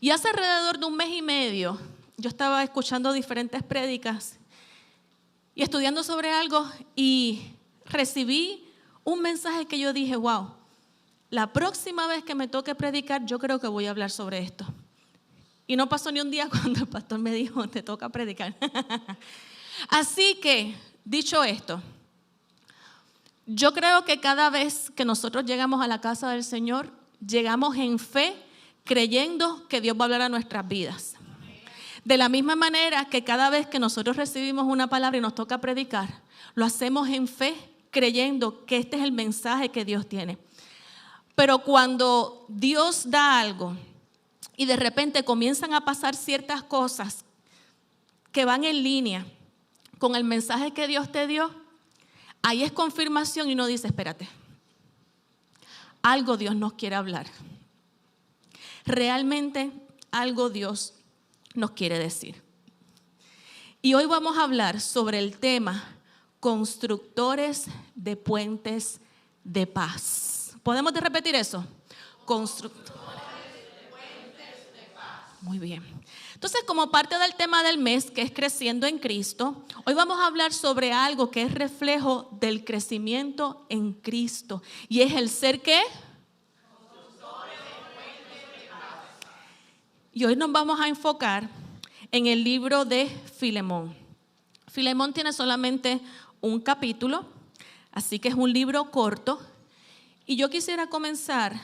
Y hace alrededor de un mes y medio, yo estaba escuchando diferentes prédicas y estudiando sobre algo y recibí un mensaje que yo dije, wow, la próxima vez que me toque predicar, yo creo que voy a hablar sobre esto. Y no pasó ni un día cuando el pastor me dijo, te toca predicar. Así que, dicho esto, yo creo que cada vez que nosotros llegamos a la casa del Señor, llegamos en fe, creyendo que Dios va a hablar a nuestras vidas. De la misma manera que cada vez que nosotros recibimos una palabra y nos toca predicar, lo hacemos en fe, creyendo que este es el mensaje que Dios tiene. Pero cuando Dios da algo y de repente comienzan a pasar ciertas cosas que van en línea con el mensaje que Dios te dio, ahí es confirmación y uno dice, espérate, algo Dios nos quiere hablar. Realmente algo Dios nos quiere decir. Y hoy vamos a hablar sobre el tema constructores de puentes de paz. ¿Podemos repetir eso? Constructores de puentes de paz. Muy bien. Entonces, como parte del tema del mes, que es creciendo en Cristo, hoy vamos a hablar sobre algo que es reflejo del crecimiento en Cristo. Y es el ser ¿qué? Constructores de puentes de paz. Y hoy nos vamos a enfocar en el libro de Filemón. Filemón tiene solamente un capítulo, así que es un libro corto. Y yo quisiera comenzar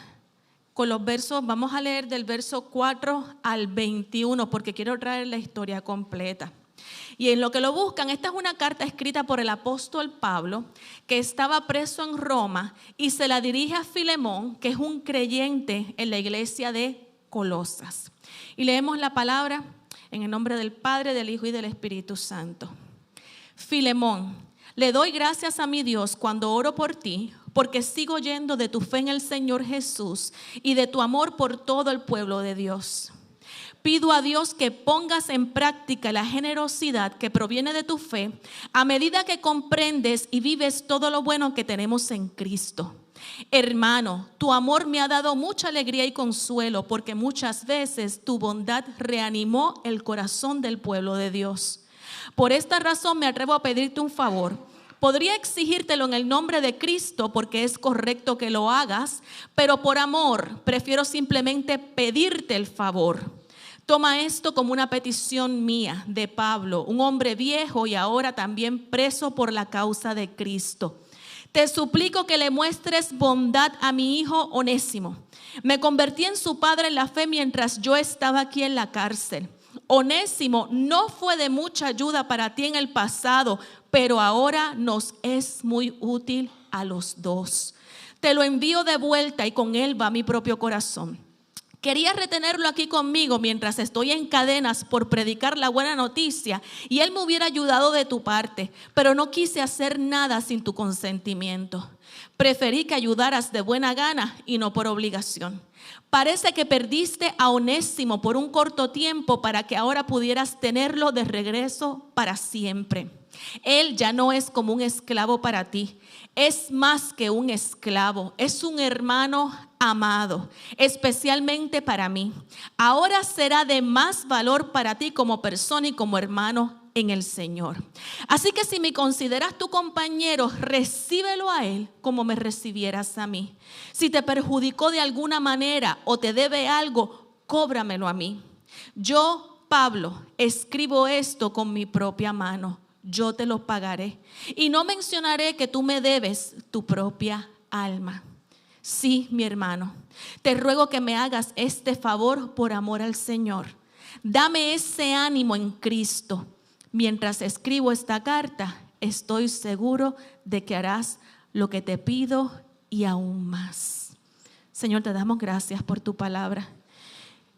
con los versos, vamos a leer del verso 4 al 21, porque quiero traer la historia completa. Y en lo que lo buscan, esta es una carta escrita por el apóstol Pablo, que estaba preso en Roma y se la dirige a Filemón, que es un creyente en la iglesia de Colosas. Y leemos la palabra en el nombre del Padre, del Hijo y del Espíritu Santo. Filemón, le doy gracias a mi Dios cuando oro por ti, porque sigo oyendo de tu fe en el Señor Jesús y de tu amor por todo el pueblo de Dios. Pido a Dios que pongas en práctica la generosidad que proviene de tu fe a medida que comprendes y vives todo lo bueno que tenemos en Cristo. Hermano, tu amor me ha dado mucha alegría y consuelo porque muchas veces tu bondad reanimó el corazón del pueblo de Dios. Por esta razón me atrevo a pedirte un favor. Podría exigírtelo en el nombre de Cristo porque es correcto que lo hagas, pero por amor prefiero simplemente pedirte el favor. Toma esto como una petición mía de Pablo, un hombre viejo y ahora también preso por la causa de Cristo. Te suplico que le muestres bondad a mi hijo Onésimo. Me convertí en su padre en la fe mientras yo estaba aquí en la cárcel. Onésimo no fue de mucha ayuda para ti en el pasado, pero ahora nos es muy útil a los dos. Te lo envío de vuelta y con él va mi propio corazón. Quería retenerlo aquí conmigo mientras estoy en cadenas por predicar la buena noticia y él me hubiera ayudado de tu parte, pero no quise hacer nada sin tu consentimiento. Preferí que ayudaras de buena gana y no por obligación. Parece que perdiste a Onésimo por un corto tiempo para que ahora pudieras tenerlo de regreso para siempre. Él ya no es como un esclavo para ti, es más que un esclavo, es un hermano amado, especialmente para mí. Ahora será de más valor para ti como persona y como hermano en el Señor. Así que si me consideras tu compañero, recíbelo a él como me recibieras a mí. Si te perjudicó de alguna manera o te debe algo, cóbramelo a mí. Yo, Pablo, escribo esto con mi propia mano. Yo te lo pagaré y no mencionaré que tú me debes tu propia alma. Sí, mi hermano, te ruego que me hagas este favor por amor al Señor. Dame ese ánimo en Cristo. Mientras escribo esta carta, estoy seguro de que harás lo que te pido y aún más. Señor, te damos gracias por tu palabra.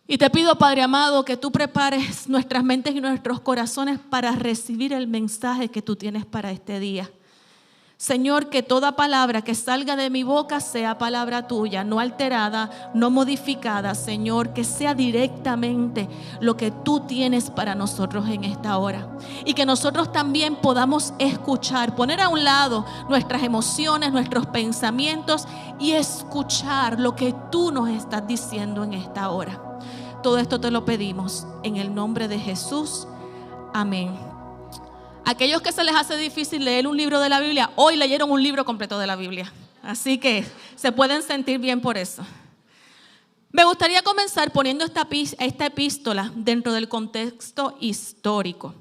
Y te pido, Padre amado, que tú prepares nuestras mentes y nuestros corazones para recibir el mensaje que tú tienes para este día. Señor, que toda palabra que salga de mi boca sea palabra tuya, no alterada, no modificada, Señor, que sea directamente lo que tú tienes para nosotros en esta hora. Y que nosotros también podamos escuchar, poner a un lado nuestras emociones, nuestros pensamientos y escuchar lo que tú nos estás diciendo en esta hora. Todo esto te lo pedimos en el nombre de Jesús. Amén. Aquellos que se les hace difícil leer un libro de la Biblia, hoy leyeron un libro completo de la Biblia. Así que se pueden sentir bien por eso. Me gustaría comenzar poniendo esta epístola dentro del contexto histórico.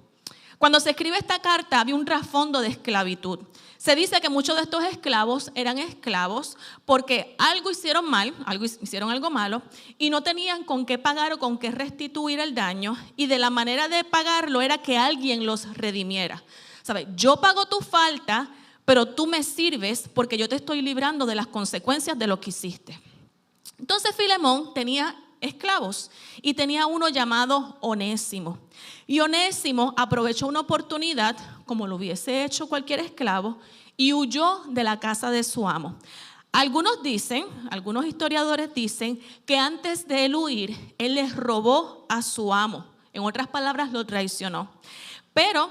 Cuando se escribe esta carta había un trasfondo de esclavitud. Se dice que muchos de estos esclavos eran esclavos porque hicieron algo malo y no tenían con qué pagar o con qué restituir el daño, y de la manera de pagarlo era que alguien los redimiera. ¿Sabes? Yo pago tu falta, pero tú me sirves porque yo te estoy librando de las consecuencias de lo que hiciste. Entonces Filemón tenía esclavos y tenía uno llamado Onésimo. Y Onésimo aprovechó una oportunidad, como lo hubiese hecho cualquier esclavo, y huyó de la casa de su amo. Algunos historiadores dicen que antes de él huir, él les robó a su amo. En otras palabras, lo traicionó. Pero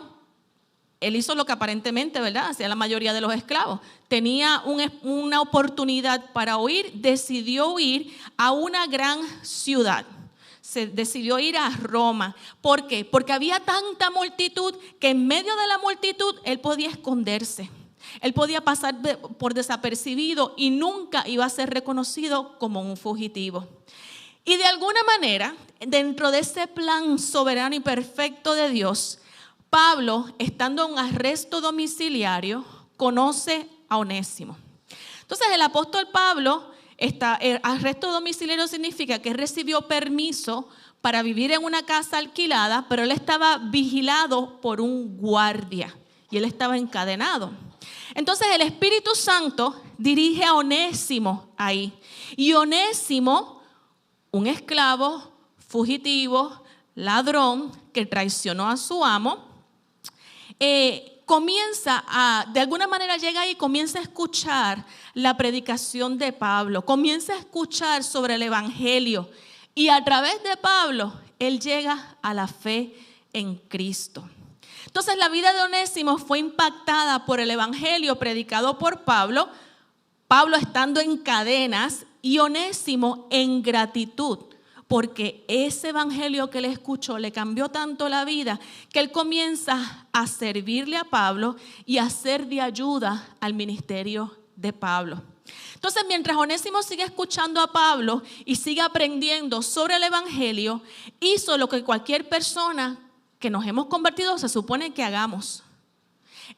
él hizo lo que aparentemente, ¿verdad?, hacía la mayoría de los esclavos. Tenía una oportunidad para huir, decidió huir a una gran ciudad. Se decidió ir a Roma. ¿Por qué? Porque había tanta multitud que en medio de la multitud él podía esconderse. Él podía pasar por desapercibido y nunca iba a ser reconocido como un fugitivo. Y de alguna manera, dentro de ese plan soberano y perfecto de Dios, Pablo, estando en arresto domiciliario, conoce a Onésimo. Entonces el apóstol Pablo, arresto domiciliario significa que recibió permiso para vivir en una casa alquilada, pero él estaba vigilado por un guardia y él estaba encadenado. Entonces el Espíritu Santo dirige a Onésimo ahí. Y Onésimo, un esclavo, fugitivo, ladrón, que traicionó a su amo, de alguna manera llega ahí y comienza a escuchar la predicación de Pablo, comienza a escuchar sobre el Evangelio, y a través de Pablo, él llega a la fe en Cristo. Entonces la vida de Onésimo fue impactada por el Evangelio predicado por Pablo, Pablo estando en cadenas y Onésimo en gratitud, porque ese evangelio que él escuchó le cambió tanto la vida que él comienza a servirle a Pablo y a ser de ayuda al ministerio de Pablo. Entonces, mientras Onésimo sigue escuchando a Pablo y sigue aprendiendo sobre el evangelio, hizo lo que cualquier persona que nos hemos convertido se supone que hagamos.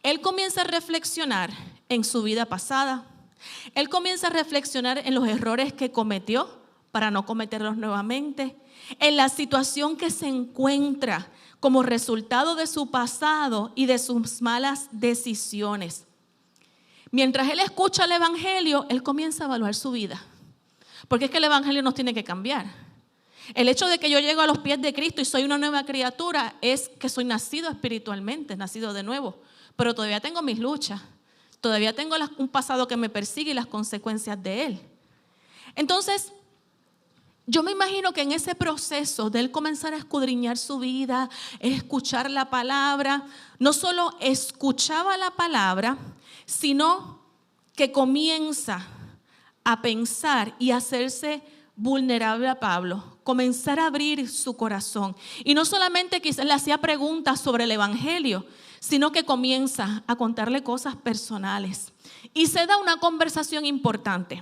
Él comienza a reflexionar en su vida pasada. Él comienza a reflexionar en los errores que cometió para no cometerlos nuevamente, en la situación que se encuentra como resultado de su pasado y de sus malas decisiones. Mientras él escucha el evangelio, él comienza a evaluar su vida, porque es que el evangelio nos tiene que cambiar. El hecho de que yo llego a los pies de Cristo y soy una nueva criatura es que soy nacido espiritualmente, nacido de nuevo, pero todavía tengo mis luchas, todavía tengo un pasado que me persigue y las consecuencias de él. Entonces, yo me imagino que en ese proceso de él comenzar a escudriñar su vida, escuchar la palabra, no solo escuchaba la palabra, sino que comienza a pensar y a hacerse vulnerable a Pablo, comenzar a abrir su corazón. Y no solamente quizás le hacía preguntas sobre el evangelio, sino que comienza a contarle cosas personales. Y se da una conversación importante.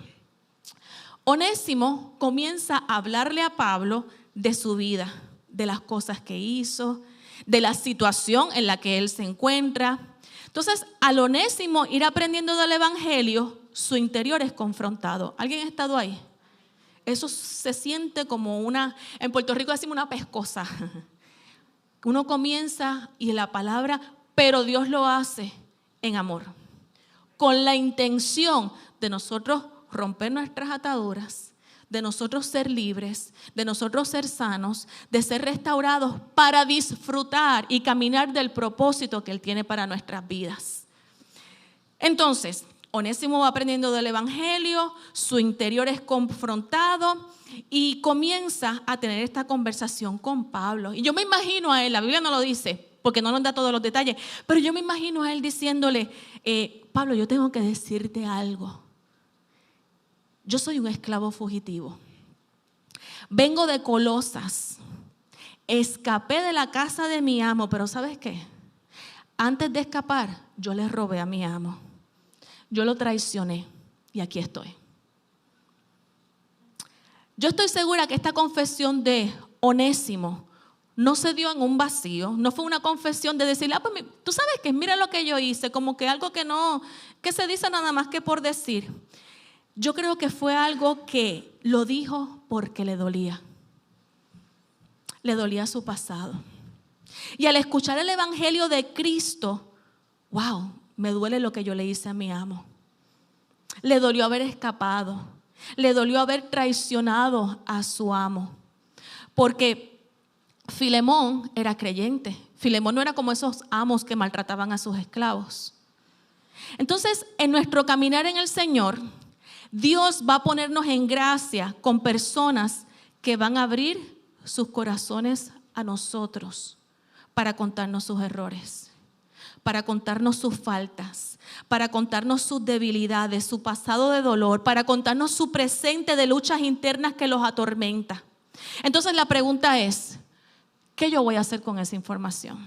Onésimo comienza a hablarle a Pablo de su vida, de las cosas que hizo, de la situación en la que él se encuentra. Entonces, al Onésimo ir aprendiendo del evangelio, su interior es confrontado. ¿Alguien ha estado ahí? Eso se siente como en Puerto Rico decimos una pescosa. Uno comienza y la palabra, pero Dios lo hace en amor, con la intención de nosotros romper nuestras ataduras, de nosotros ser libres, de nosotros ser sanos, de ser restaurados para disfrutar y caminar del propósito que Él tiene para nuestras vidas. Entonces, Onésimo va aprendiendo del evangelio, su interior es confrontado y comienza a tener esta conversación con Pablo. Y yo me imagino a él, la Biblia no lo dice, porque no nos da todos los detalles, pero yo me imagino a él diciéndole, Pablo, yo tengo que decirte algo. Yo soy un esclavo fugitivo. vengo de Colosas, escapé de la casa de mi amo, pero ¿sabes qué? Antes de escapar, yo le robé a mi amo, yo lo traicioné y aquí estoy. Yo estoy segura que esta confesión de Onésimo no se dio en un vacío, no fue una confesión de decirle, pues tú sabes que mira lo que yo hice, como que algo que se dice nada más que por decir. Yo creo que fue algo que lo dijo porque le dolía su pasado. Y al escuchar el evangelio de Cristo, wow, me duele lo que yo le hice a mi amo. Le dolió haber escapado, le dolió haber traicionado a su amo, porque Filemón era creyente. Filemón no era como esos amos que maltrataban a sus esclavos. Entonces, en nuestro caminar en el Señor, Dios va a ponernos en gracia con personas que van a abrir sus corazones a nosotros para contarnos sus errores, para contarnos sus faltas, para contarnos sus debilidades, su pasado de dolor, para contarnos su presente de luchas internas que los atormenta. Entonces la pregunta es, ¿qué yo voy a hacer con esa información?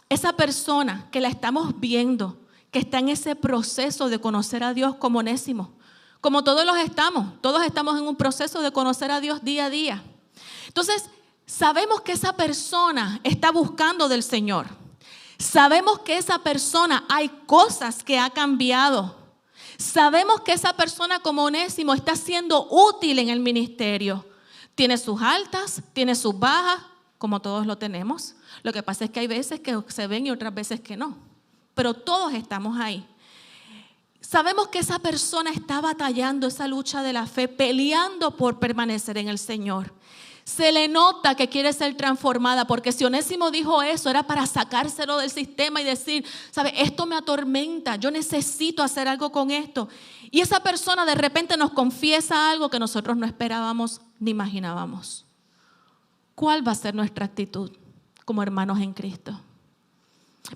Esa persona que la estamos viendo, que está en ese proceso de conocer a Dios como Onésimo, como todos estamos en un proceso de conocer a Dios día a día. Entonces, sabemos que esa persona está buscando del Señor. Sabemos que esa persona hay cosas que ha cambiado. Sabemos que esa persona como Onésimo está siendo útil en el ministerio. Tiene sus altas, tiene sus bajas, como todos lo tenemos. Lo que pasa es que hay veces que se ven y otras veces que no. Pero todos estamos ahí. Sabemos que esa persona está batallando esa lucha de la fe, peleando por permanecer en el Señor. Se le nota que quiere ser transformada, porque si Onésimo dijo eso, era para sacárselo del sistema y decir, ¿sabe? Esto me atormenta, yo necesito hacer algo con esto. Y esa persona de repente nos confiesa algo que nosotros no esperábamos ni imaginábamos. ¿Cuál va a ser nuestra actitud como hermanos en Cristo?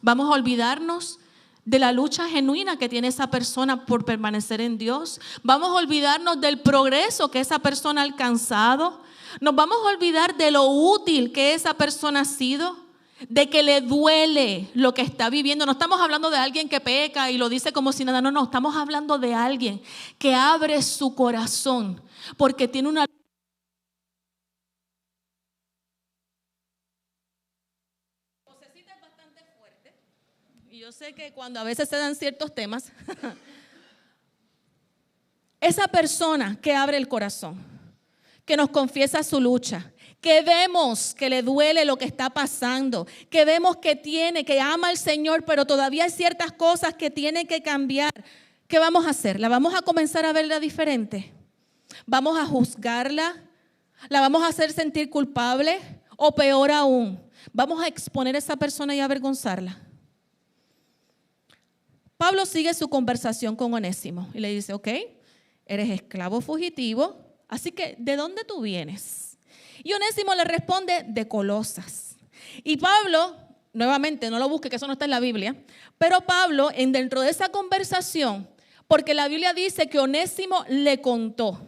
¿Vamos a olvidarnos de la lucha genuina que tiene esa persona por permanecer en Dios? ¿Vamos a olvidarnos del progreso que esa persona ha alcanzado? ¿Nos vamos a olvidar de lo útil que esa persona ha sido? De que le duele lo que está viviendo. No estamos hablando de alguien que peca y lo dice como si nada. No, estamos hablando de alguien que abre su corazón porque tiene una vocecita bastante fuerte. Y yo sé que cuando a veces se dan ciertos temas, esa persona que abre el corazón, que nos confiesa su lucha, que vemos que le duele lo que está pasando, que vemos que ama al Señor, pero todavía hay ciertas cosas que tiene que cambiar. ¿Qué vamos a hacer? ¿La vamos a comenzar a verla diferente? ¿Vamos a juzgarla? ¿La vamos a hacer sentir culpable? O peor aún, ¿vamos a exponer a esa persona y avergonzarla? Pablo sigue su conversación con Onésimo y le dice, ok, eres esclavo fugitivo, así que ¿de dónde tú vienes? Y Onésimo le responde, de Colosas. Y Pablo, nuevamente, no lo busque, que eso no está en la Biblia, pero Pablo, dentro de esa conversación, porque la Biblia dice que Onésimo le contó.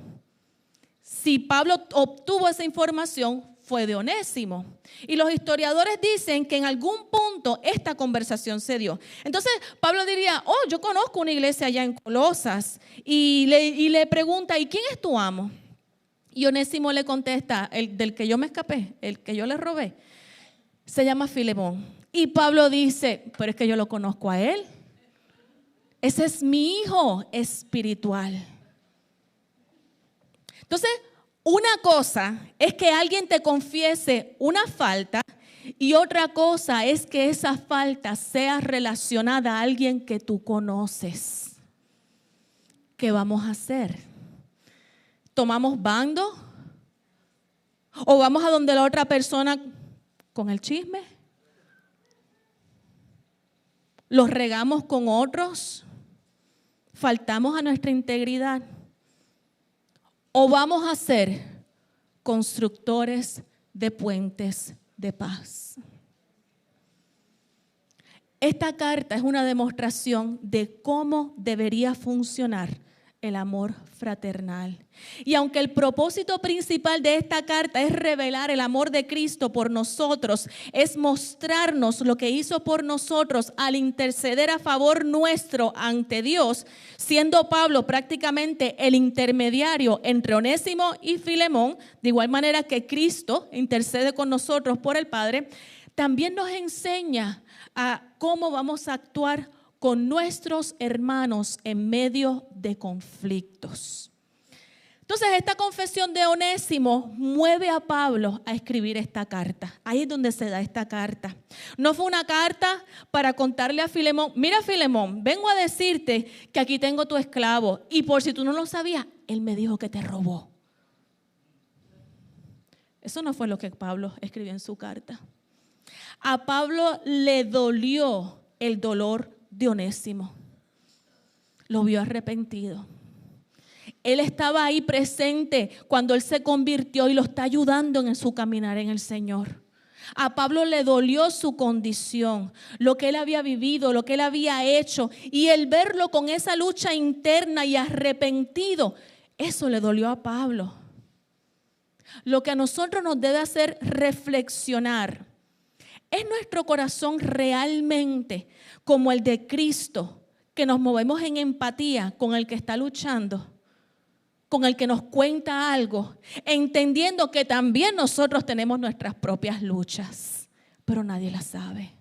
Si Pablo obtuvo esa información, fue de Onésimo. Y los historiadores dicen que en algún punto esta conversación se dio. Entonces Pablo diría, yo conozco una iglesia allá en Colosas. Y le pregunta, ¿y quién es tu amo? Y Onésimo le contesta, el del que yo me escapé, el que yo le robé, se llama Filemón. Y Pablo dice, pero es que yo lo conozco a él. Ese es mi hijo espiritual. Entonces, una cosa es que alguien te confiese una falta y otra cosa es que esa falta sea relacionada a alguien que tú conoces. ¿Qué vamos a hacer? ¿Tomamos bando? ¿O vamos a donde la otra persona con el chisme? ¿Los regamos con otros? ¿Faltamos a nuestra integridad? ¿O vamos a ser constructores de puentes de paz? Esta carta es una demostración de cómo debería funcionar el amor fraternal. Y aunque el propósito principal de esta carta es revelar el amor de Cristo por nosotros, es mostrarnos lo que hizo por nosotros al interceder a favor nuestro ante Dios, siendo Pablo prácticamente el intermediario entre Onésimo y Filemón, de igual manera que Cristo intercede con nosotros por el Padre, también nos enseña a cómo vamos a actuar con nuestros hermanos en medio de conflictos. Entonces, esta confesión de Onésimo mueve a Pablo a escribir esta carta. Ahí es donde se da esta carta. No fue una carta para contarle a Filemón, mira Filemón, vengo a decirte que aquí tengo tu esclavo y por si tú no lo sabías, él me dijo que te robó. Eso no fue lo que Pablo escribió en su carta. A Pablo le dolió el dolor de Onésimo. Lo vio arrepentido. Él estaba ahí presente cuando él se convirtió y lo está ayudando en su caminar en el Señor. A Pablo le dolió su condición, lo que él había vivido, lo que él había hecho, y el verlo con esa lucha interna y arrepentido, eso le dolió a Pablo. Lo que a nosotros nos debe hacer reflexionar, ¿es nuestro corazón realmente como el de Cristo, que nos movemos en empatía con el que está luchando, con el que nos cuenta algo, entendiendo que también nosotros tenemos nuestras propias luchas, pero nadie las sabe?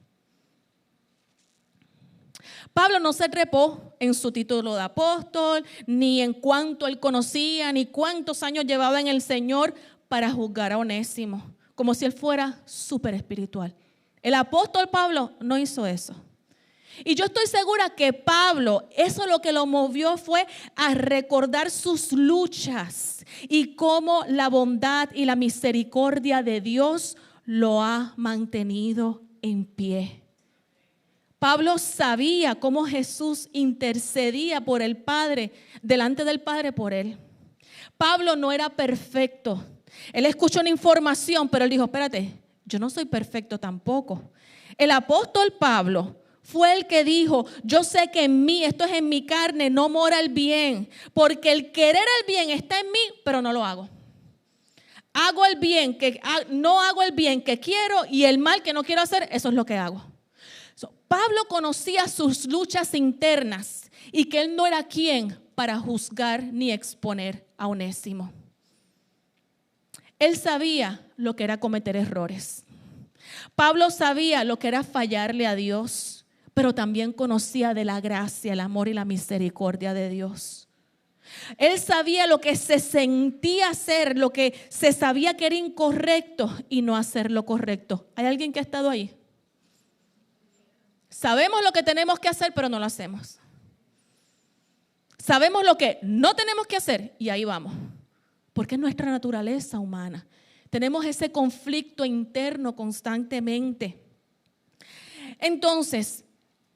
Pablo no se trepó en su título de apóstol, ni en cuánto él conocía, ni cuántos años llevaba en el Señor para juzgar a Onésimo, como si él fuera súper espiritual. El apóstol Pablo no hizo eso. Y yo estoy segura que Pablo, eso lo que lo movió fue a recordar sus luchas y cómo la bondad y la misericordia de Dios lo ha mantenido en pie. Pablo sabía cómo Jesús intercedía por el Padre, delante del Padre por él. Pablo no era perfecto. Él escuchó una información, pero él dijo, espérate, yo no soy perfecto tampoco. El apóstol Pablo fue el que dijo, yo sé que en mí, esto es en mi carne, no mora el bien, porque el querer el bien está en mí, pero no lo hago. Hago el bien, no hago el bien que quiero y el mal que no quiero hacer, eso es lo que hago. Pablo conocía sus luchas internas y que él no era quien para juzgar ni exponer a Onésimo. Él sabía lo que era cometer errores. Pablo sabía lo que era fallarle a Dios, pero también conocía de la gracia, el amor y la misericordia de Dios. Él sabía lo que se sentía hacer, lo que se sabía que era incorrecto y no hacer lo correcto. ¿Hay alguien que ha estado ahí? Sabemos lo que tenemos que hacer, pero no lo hacemos. Sabemos lo que no tenemos que hacer y ahí vamos. Porque es nuestra naturaleza humana. Tenemos ese conflicto interno constantemente. Entonces,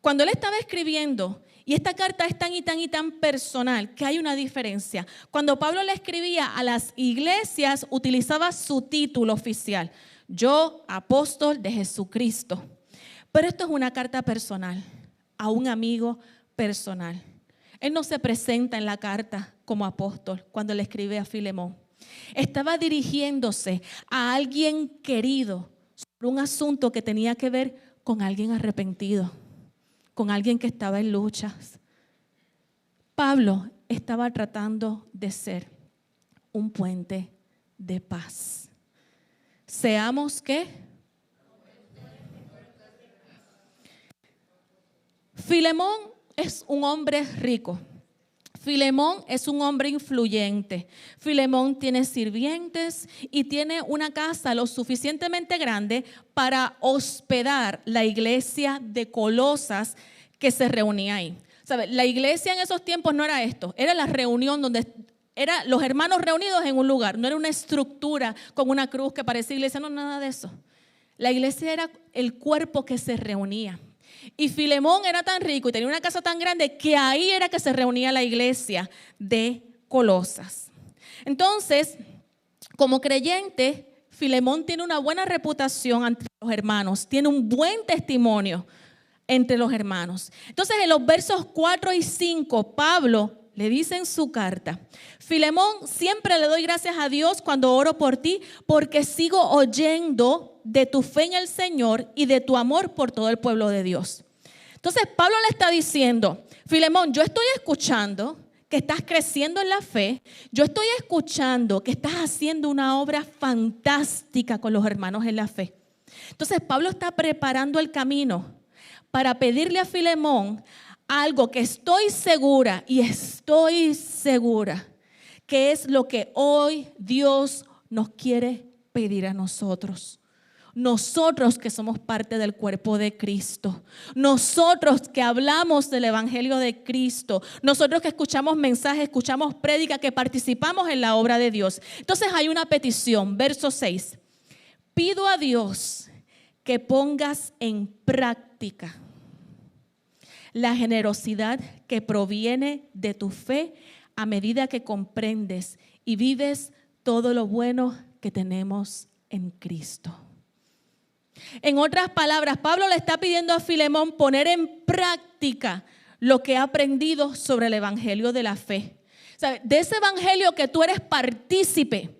cuando él estaba escribiendo, y esta carta es tan y tan y tan personal, que hay una diferencia. Cuando Pablo le escribía a las iglesias, utilizaba su título oficial. Yo, apóstol de Jesucristo. Pero esto es una carta personal, a un amigo personal. Él no se presenta en la carta como apóstol cuando le escribe a Filemón. Estaba dirigiéndose a alguien querido sobre un asunto que tenía que ver con alguien arrepentido, con alguien que estaba en luchas. Pablo estaba tratando de ser un puente de paz. Seamos, ¿qué? Filemón es un hombre rico. Filemón es un hombre influyente. Filemón tiene sirvientes y tiene una casa lo suficientemente grande para hospedar la iglesia de Colosas que se reunía ahí. ¿Sabe? La iglesia en esos tiempos no era esto, era la reunión donde eran los hermanos reunidos en un lugar. No era una estructura con una cruz que parecía iglesia, no, nada de eso. La iglesia era el cuerpo que se reunía. Y Filemón era tan rico y tenía una casa tan grande que ahí era que se reunía la iglesia de Colosas. Entonces, como creyente, Filemón tiene una buena reputación entre los hermanos, tiene un buen testimonio entre los hermanos. Entonces, en los versos 4 y 5, Pablo le dice en su carta: Filemón, siempre le doy gracias a Dios cuando oro por ti, porque sigo oyendo de tu fe en el Señor y de tu amor por todo el pueblo de Dios. Entonces Pablo le está diciendo: Filemón, yo estoy escuchando que estás creciendo en la fe, yo estoy escuchando que estás haciendo una obra fantástica con los hermanos en la fe. Entonces Pablo está preparando el camino para pedirle a Filemón algo que estoy segura que es lo que hoy Dios nos quiere pedir a nosotros. Nosotros que somos parte del cuerpo de Cristo, nosotros que hablamos del evangelio de Cristo, nosotros que escuchamos mensajes, escuchamos prédica, que participamos en la obra de Dios. Entonces hay una petición, verso 6. Pido a Dios que pongas en práctica la generosidad que proviene de tu fe a medida que comprendes y vives todo lo bueno que tenemos en Cristo. En otras palabras, Pablo le está pidiendo a Filemón poner en práctica lo que ha aprendido sobre el evangelio de la fe. ¿Sabe? De ese evangelio que tú eres partícipe,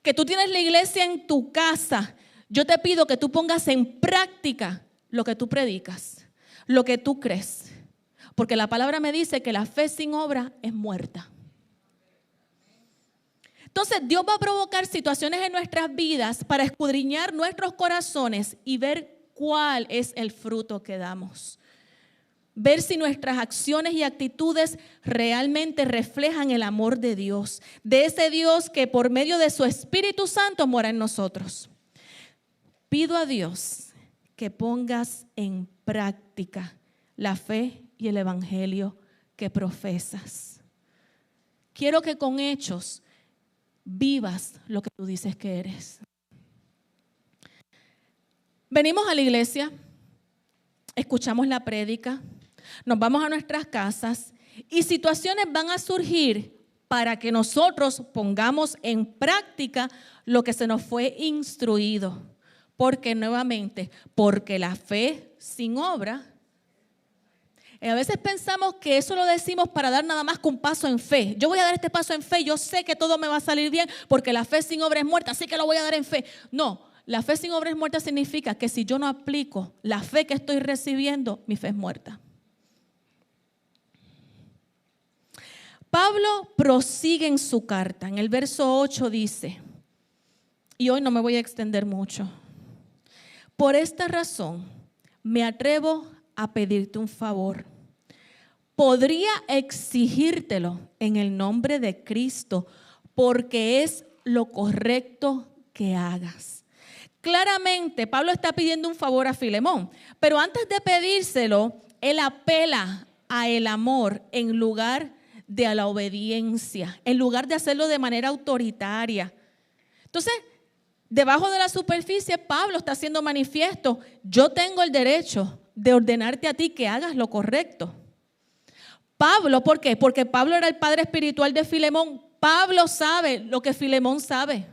que tú tienes la iglesia en tu casa, yo te pido que tú pongas en práctica lo que tú predicas, lo que tú crees. Porque la palabra me dice que la fe sin obra es muerta. Entonces Dios va a provocar situaciones en nuestras vidas para escudriñar nuestros corazones y ver cuál es el fruto que damos. Ver si nuestras acciones y actitudes realmente reflejan el amor de Dios, de ese Dios que por medio de su Espíritu Santo mora en nosotros. Pido a Dios que pongas en práctica la fe y el evangelio que profesas. Quiero que con hechos vivas lo que tú dices que eres. Venimos a la iglesia, escuchamos la prédica, nos vamos a nuestras casas y situaciones van a surgir para que nosotros pongamos en práctica lo que se nos fue instruido. Porque nuevamente, porque la fe sin obra. A veces pensamos que eso lo decimos para dar nada más que un paso en fe. Yo voy a dar este paso en fe, yo sé que todo me va a salir bien porque la fe sin obra es muerta, así que lo voy a dar en fe. No, la fe sin obra es muerta significa que si yo no aplico la fe que estoy recibiendo, mi fe es muerta. Pablo prosigue en su carta, en el verso 8 dice, y hoy no me voy a extender mucho, por esta razón me atrevo a pedirte un favor. Podría exigírtelo en el nombre de Cristo porque es lo correcto que hagas. Claramente, Pablo está pidiendo un favor a Filemón, pero antes de pedírselo, él apela a el amor en lugar de a la obediencia, en lugar de hacerlo de manera autoritaria. Entonces, debajo de la superficie, Pablo está haciendo manifiesto: yo tengo el derecho de ordenarte a ti que hagas lo correcto. Pablo, ¿por qué? Porque Pablo era el padre espiritual de Filemón. Pablo sabe lo que Filemón sabe.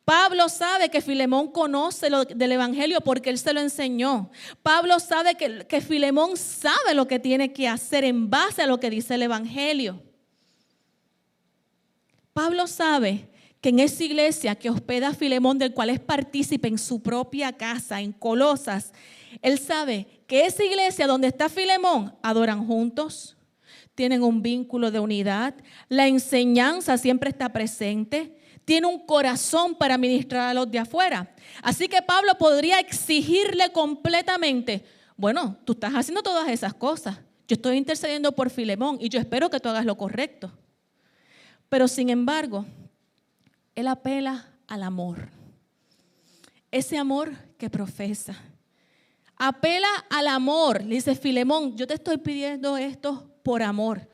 Pablo sabe que Filemón conoce lo del evangelio porque él se lo enseñó. Pablo sabe que Filemón sabe lo que tiene que hacer en base a lo que dice el evangelio. Pablo sabe que en esa iglesia que hospeda a Filemón, del cual es partícipe en su propia casa, en Colosas, él sabe que esa iglesia donde está Filemón, adoran juntos, tienen un vínculo de unidad, la enseñanza siempre está presente, tiene un corazón para ministrar a los de afuera. Así que Pablo podría exigirle completamente: bueno, tú estás haciendo todas esas cosas, yo estoy intercediendo por Filemón y yo espero que tú hagas lo correcto. Pero sin embargo, él apela al amor, ese amor que profesa. Apela al amor, le dice: Filemón, yo te estoy pidiendo esto por amor.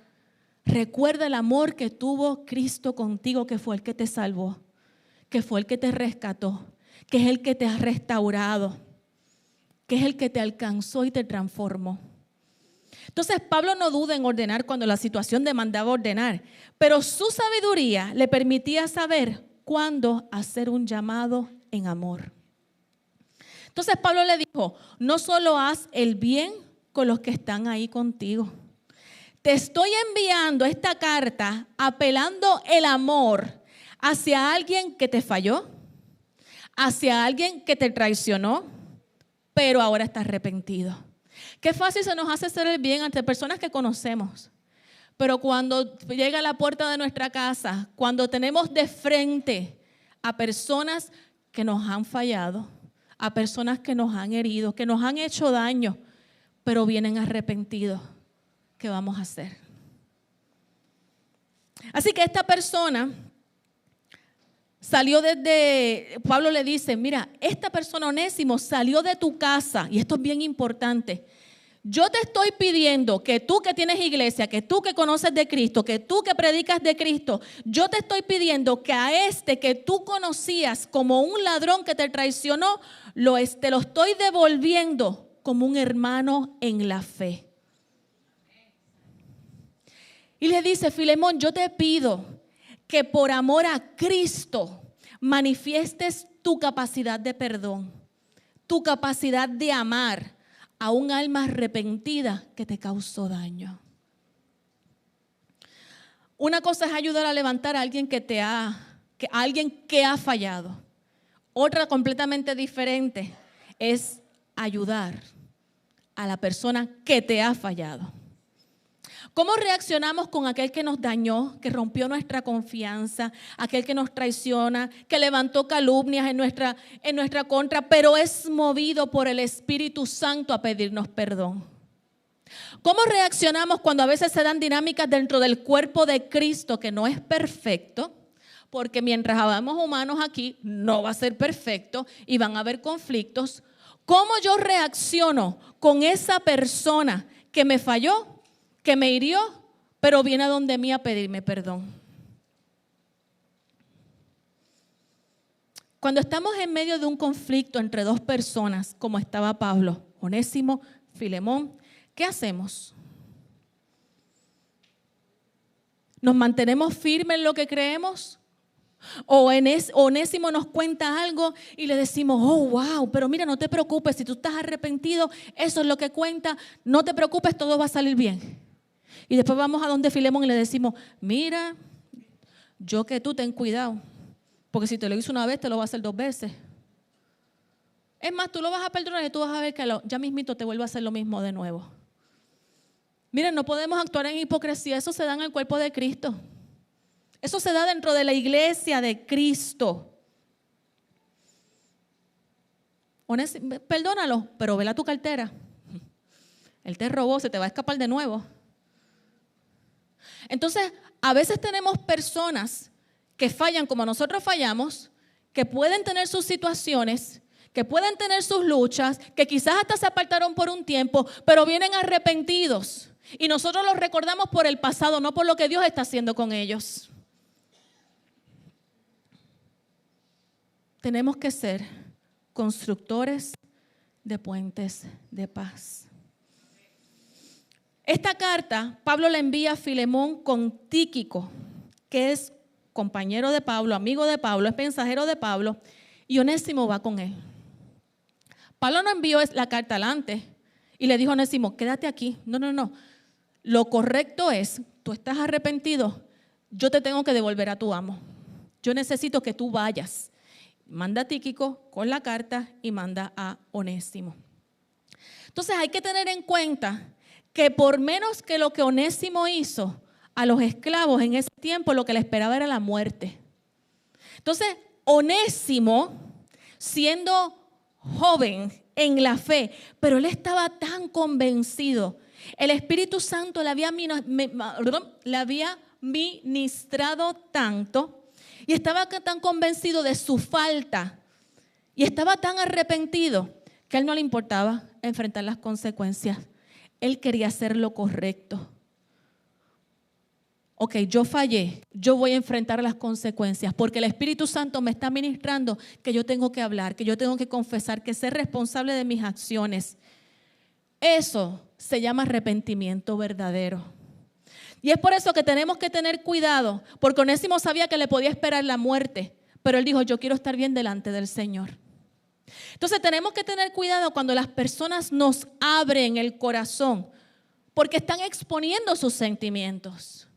Recuerda el amor que tuvo Cristo contigo, que fue el que te salvó, que fue el que te rescató, que es el que te ha restaurado, que es el que te alcanzó y te transformó. Entonces Pablo no duda en ordenar cuando la situación demandaba ordenar, pero su sabiduría le permitía saber cuándo hacer un llamado en amor. Entonces Pablo le dijo: no solo haz el bien con los que están ahí contigo, te estoy enviando esta carta apelando el amor hacia alguien que te falló, hacia alguien que te traicionó, pero ahora está arrepentido. Qué fácil se nos hace hacer el bien ante personas que conocemos. Pero cuando llega a la puerta de nuestra casa, cuando tenemos de frente a personas que nos han fallado, a personas que nos han herido, que nos han hecho daño, pero vienen arrepentidos, ¿qué vamos a hacer? Así que esta persona salió Pablo le dice, mira, esta persona Onésimo salió de tu casa, y esto es bien importante. Yo te estoy pidiendo que tú que tienes iglesia, que tú que conoces de Cristo, que tú que predicas de Cristo, yo te estoy pidiendo que a este que tú conocías como un ladrón que te traicionó, te lo estoy devolviendo como un hermano en la fe. Y le dice, Filemón, yo te pido que por amor a Cristo manifiestes tu capacidad de perdón, tu capacidad de amar a un alma arrepentida que te causó daño. Una cosa es ayudar a levantar a alguien alguien que ha fallado. Otra completamente diferente es ayudar a la persona que te ha fallado. ¿Cómo reaccionamos con aquel que nos dañó, que rompió nuestra confianza, aquel que nos traiciona, que levantó calumnias en nuestra contra, pero es movido por el Espíritu Santo a pedirnos perdón? ¿Cómo reaccionamos cuando a veces se dan dinámicas dentro del cuerpo de Cristo que no es perfecto? Porque mientras habamos humanos aquí, no va a ser perfecto y van a haber conflictos. ¿Cómo yo reacciono con esa persona que me falló, que me hirió, pero viene a donde mí a pedirme perdón? Cuando estamos en medio de un conflicto entre dos personas, como estaba Pablo, Onésimo, Filemón, ¿qué hacemos? ¿Nos mantenemos firmes en lo que creemos? ¿O Onésimo nos cuenta algo y le decimos, oh, wow, pero mira, no te preocupes, si tú estás arrepentido, eso es lo que cuenta, no te preocupes, todo va a salir bien? Y después vamos a donde Filemón y le decimos, mira, yo que tú ten cuidado, porque si te lo hizo una vez, te lo va a hacer 2 veces. Es más, tú lo vas a perdonar y tú vas a ver que ya mismito te vuelve a hacer lo mismo de nuevo. Miren, no podemos actuar en hipocresía, eso se da en el cuerpo de Cristo. Eso se da dentro de la iglesia de Cristo. Perdónalo, pero vela tu cartera. Él te robó, se te va a escapar de nuevo. Entonces, a veces tenemos personas que fallan como nosotros fallamos, que pueden tener sus situaciones, que pueden tener sus luchas, que quizás hasta se apartaron por un tiempo, pero vienen arrepentidos. Y nosotros los recordamos por el pasado, no por lo que Dios está haciendo con ellos. Tenemos que ser constructores de puentes de paz. Esta carta, Pablo la envía a Filemón con Tíquico, que es compañero de Pablo, amigo de Pablo, es mensajero de Pablo, y Onésimo va con él. Pablo no envió la carta adelante y le dijo a Onésimo, quédate aquí. No. Lo correcto es, tú estás arrepentido, yo te tengo que devolver a tu amo. Yo necesito que tú vayas. Manda a Tíquico con la carta y manda a Onésimo. Entonces hay que tener en cuenta que por menos que lo que Onésimo hizo a los esclavos en ese tiempo, lo que le esperaba era la muerte. Entonces, Onésimo, siendo joven en la fe, pero él estaba tan convencido, el Espíritu Santo le había ministrado tanto y estaba tan convencido de su falta y estaba tan arrepentido que a él no le importaba enfrentar las consecuencias. Él quería hacer lo correcto. Ok, yo fallé, yo voy a enfrentar las consecuencias porque el Espíritu Santo me está ministrando que yo tengo que hablar, que yo tengo que confesar, que ser responsable de mis acciones. Eso se llama arrepentimiento verdadero. Y es por eso que tenemos que tener cuidado, porque Onésimo sabía que le podía esperar la muerte, pero él dijo, yo quiero estar bien delante del Señor. Entonces tenemos que tener cuidado cuando las personas nos abren el corazón, porque están exponiendo sus sentimientos,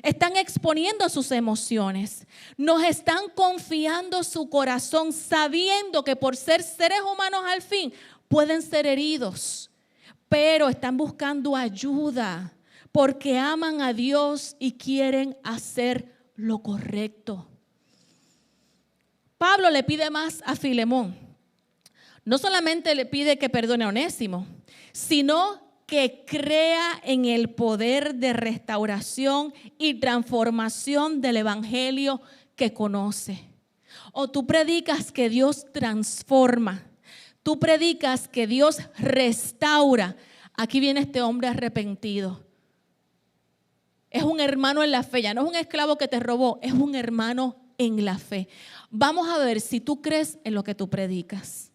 están exponiendo sus emociones, nos están confiando su corazón, sabiendo que por ser seres humanos al fin pueden ser heridos, pero están buscando ayuda porque aman a Dios y quieren hacer lo correcto. Pablo le pide más a Filemón. No solamente le pide que perdone a Onésimo, sino que crea en el poder de restauración y transformación del evangelio que conoce. O tú predicas que Dios transforma, tú predicas que Dios restaura. Aquí viene este hombre arrepentido. Es un hermano en la fe, ya no es un esclavo que te robó, es un hermano en la fe. Vamos a ver si tú crees en lo que tú predicas.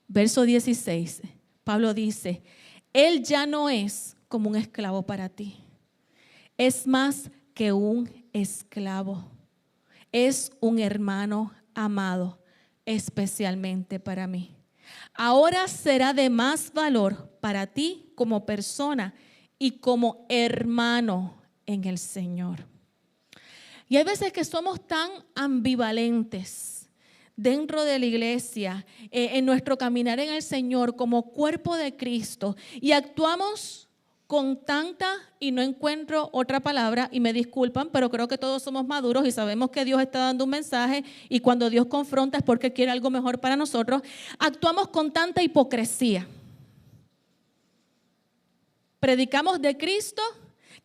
Verso 16, Pablo dice, Él ya no es como un esclavo para ti, es más que un esclavo, es un hermano amado, especialmente para mí. Ahora será de más valor para ti como persona y como hermano en el Señor. Y hay veces que somos tan ambivalentes dentro de la iglesia, en nuestro caminar en el Señor como cuerpo de Cristo, y actuamos con tanta, y no encuentro otra palabra, y me disculpan, pero creo que todos somos maduros y sabemos que Dios está dando un mensaje, y cuando Dios confronta es porque quiere algo mejor para nosotros. Actuamos con tanta hipocresía. Predicamos de Cristo,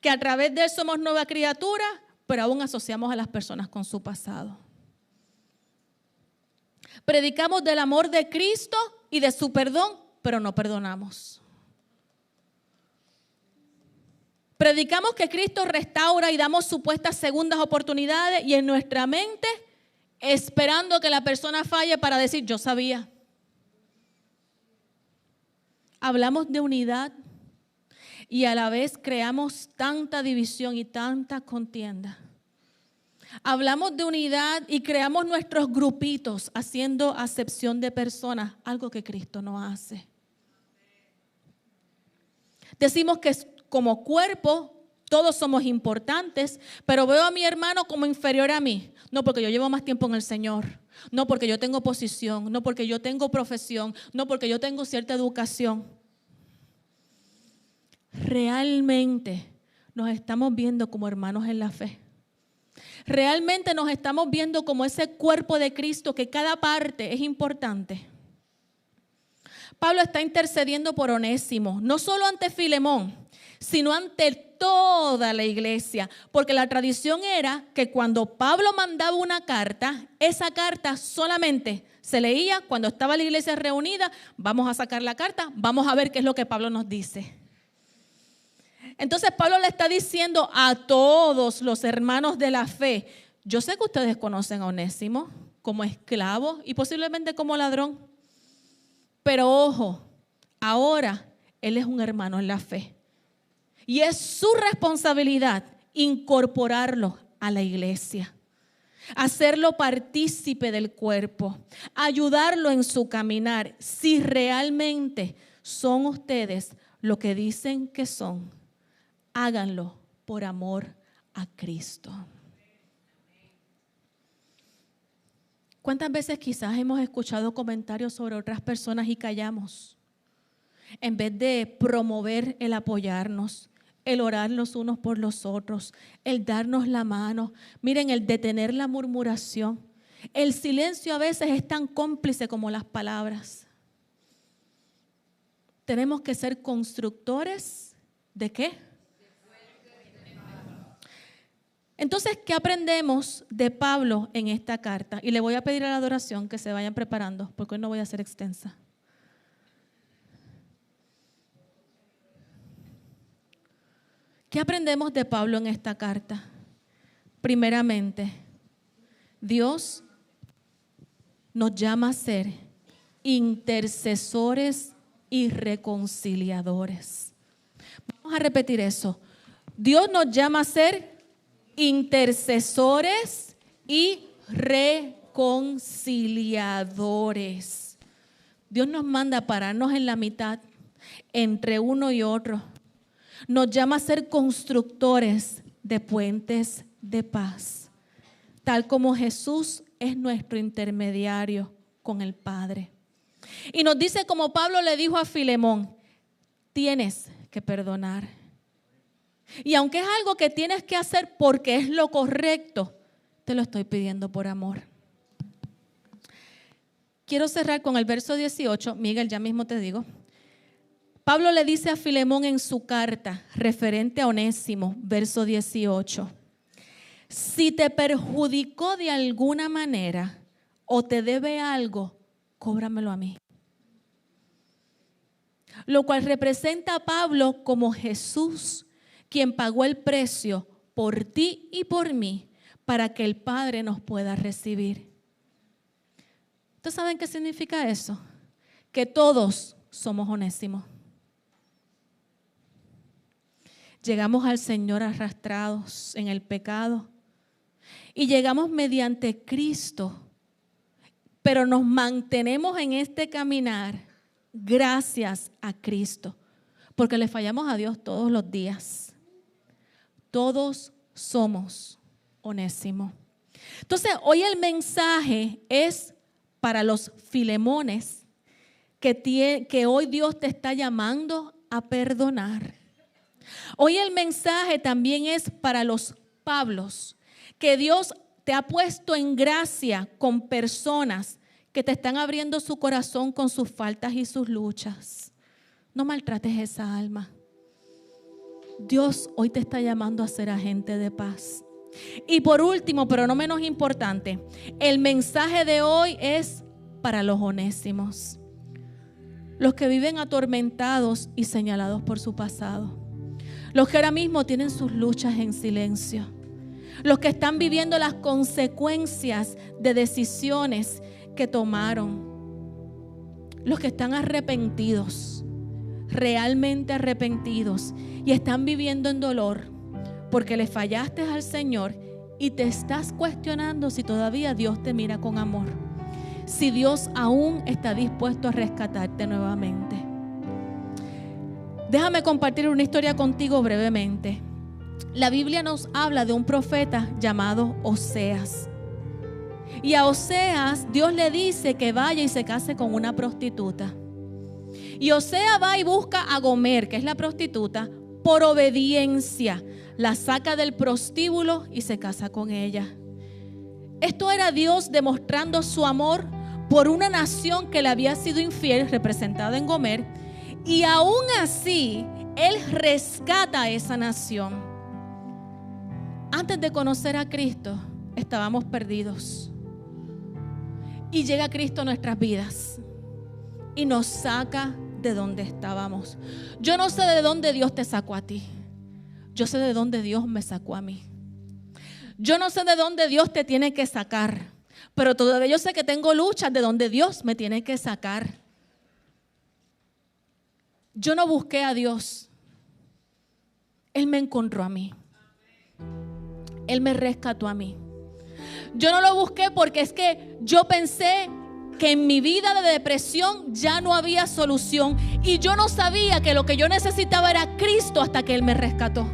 que a través de Él somos nueva criatura, pero aún asociamos a las personas con su pasado. Predicamos del amor de Cristo y de su perdón, pero no perdonamos. Predicamos que Cristo restaura y damos supuestas segundas oportunidades, y en nuestra mente esperando que la persona falle para decir yo sabía. Hablamos de unidad y a la vez creamos tanta división y tanta contienda. Hablamos de unidad y creamos nuestros grupitos haciendo acepción de personas, algo que Cristo no hace. Decimos que como cuerpo todos somos importantes, pero veo a mi hermano como inferior a mí. No porque yo llevo más tiempo en el Señor, no porque yo tengo posición, no porque yo tengo profesión, no porque yo tengo cierta educación. Realmente nos estamos viendo como hermanos en la fe. Realmente nos estamos viendo como ese cuerpo de Cristo, que cada parte es importante. Pablo está intercediendo por Onésimo, no solo ante Filemón, sino ante toda la iglesia, porque la tradición era que cuando Pablo mandaba una carta, esa carta solamente se leía cuando estaba la iglesia reunida. Vamos a sacar la carta, vamos a ver qué es lo que Pablo nos dice. Entonces Pablo le está diciendo a todos los hermanos de la fe, yo sé que ustedes conocen a Onésimo como esclavo y posiblemente como ladrón, pero ojo, ahora él es un hermano en la fe y es su responsabilidad incorporarlo a la iglesia, hacerlo partícipe del cuerpo, ayudarlo en su caminar, si realmente son ustedes lo que dicen que son. Háganlo por amor a Cristo. ¿Cuántas veces quizás hemos escuchado comentarios sobre otras personas y callamos? En vez de promover el apoyarnos, el orar los unos por los otros, el darnos la mano. Miren, el detener la murmuración. El silencio a veces es tan cómplice como las palabras. Tenemos que ser constructores ¿de qué? Entonces, ¿qué aprendemos de Pablo en esta carta? Y le voy a pedir a la adoración que se vayan preparando, porque hoy no voy a ser extensa. ¿Qué aprendemos de Pablo en esta carta? Primeramente, Dios nos llama a ser intercesores y reconciliadores. Vamos a repetir eso. Dios nos llama a ser intercesores y reconciliadores. Dios nos manda a pararnos en la mitad, entre uno y otro. Nos llama a ser constructores de puentes de paz, tal como Jesús es nuestro intermediario con el Padre. Y nos dice, como Pablo le dijo a Filemón, tienes que perdonar. Y aunque es algo que tienes que hacer porque es lo correcto, te lo estoy pidiendo por amor. Quiero cerrar con el verso 18. Miguel, ya mismo te digo. Pablo le dice a Filemón en su carta, referente a Onésimo, verso 18. Si te perjudicó de alguna manera o te debe algo, cóbramelo a mí. Lo cual representa a Pablo como Jesús, quien pagó el precio por ti y por mí, para que el Padre nos pueda recibir. ¿Ustedes saben qué significa eso? Que todos somos Onésimos. Llegamos al Señor arrastrados en el pecado y llegamos mediante Cristo, pero nos mantenemos en este caminar gracias a Cristo, porque le fallamos a Dios todos los días. Todos somos Onésimo. Entonces, hoy el mensaje es para los Filemones que hoy Dios te está llamando a perdonar. Hoy el mensaje también es para los Pablos, que Dios te ha puesto en gracia con personas que te están abriendo su corazón con sus faltas y sus luchas. No maltrates esa alma. Dios hoy te está llamando a ser agente de paz. Y por último, pero no menos importante, el mensaje de hoy es para los Onésimos, los que viven atormentados y señalados por su pasado, los que ahora mismo tienen sus luchas en silencio, los que están viviendo las consecuencias de decisiones que tomaron, los que están arrepentidos, realmente arrepentidos, y están viviendo en dolor porque le fallaste al Señor y te estás cuestionando si todavía Dios te mira con amor, si Dios aún está dispuesto a rescatarte nuevamente. Déjame compartir una historia contigo brevemente. La Biblia nos habla de un profeta llamado Oseas. Y a Oseas Dios le dice que vaya y se case con una prostituta. Y Oseas va y busca a Gomer, que es la prostituta, por obediencia. La saca del prostíbulo y se casa con ella. Esto era Dios demostrando su amor por una nación que le había sido infiel, representada en Gomer. Y aún así, Él rescata a esa nación. Antes de conocer a Cristo, estábamos perdidos. Y llega Cristo a nuestras vidas y nos saca de donde estábamos. Yo no sé de dónde Dios te sacó a ti. Yo sé de dónde Dios me sacó a mí. Yo no sé de dónde Dios te tiene que sacar, pero todavía yo sé que tengo luchas de donde Dios me tiene que sacar. Yo no busqué a Dios. Él me encontró a mí. Él me rescató a mí. Yo no lo busqué porque es que yo pensé que en mi vida de depresión ya no había solución. Y yo no sabía que lo que yo necesitaba era Cristo hasta que Él me rescató.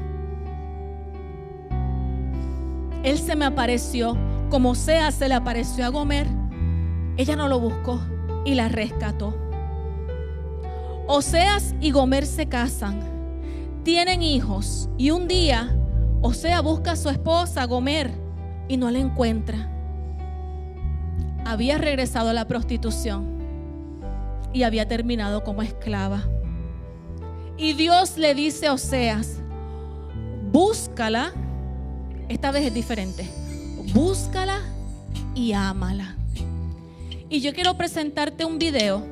Él se me apareció, como Oseas se le apareció a Gomer. Ella no lo buscó y la rescató. Oseas y Gomer se casan, tienen hijos y un día Oseas busca a su esposa Gomer y no la encuentra. Había regresado a la prostitución y había terminado como esclava. Y Dios le dice a Oseas, búscala. Esta vez es diferente. Búscala y ámala. Y yo quiero presentarte un video,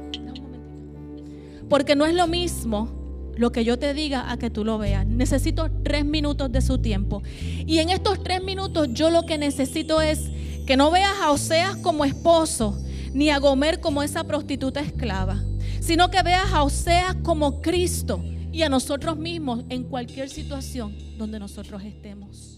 porque no es lo mismo lo que yo te diga a que tú lo veas. Necesito 3 minutos de su tiempo. Y en estos 3 minutos yo lo que necesito es que no veas a Oseas como esposo, ni a Gomer como esa prostituta esclava, sino que veas a Oseas como Cristo y a nosotros mismos en cualquier situación donde nosotros estemos.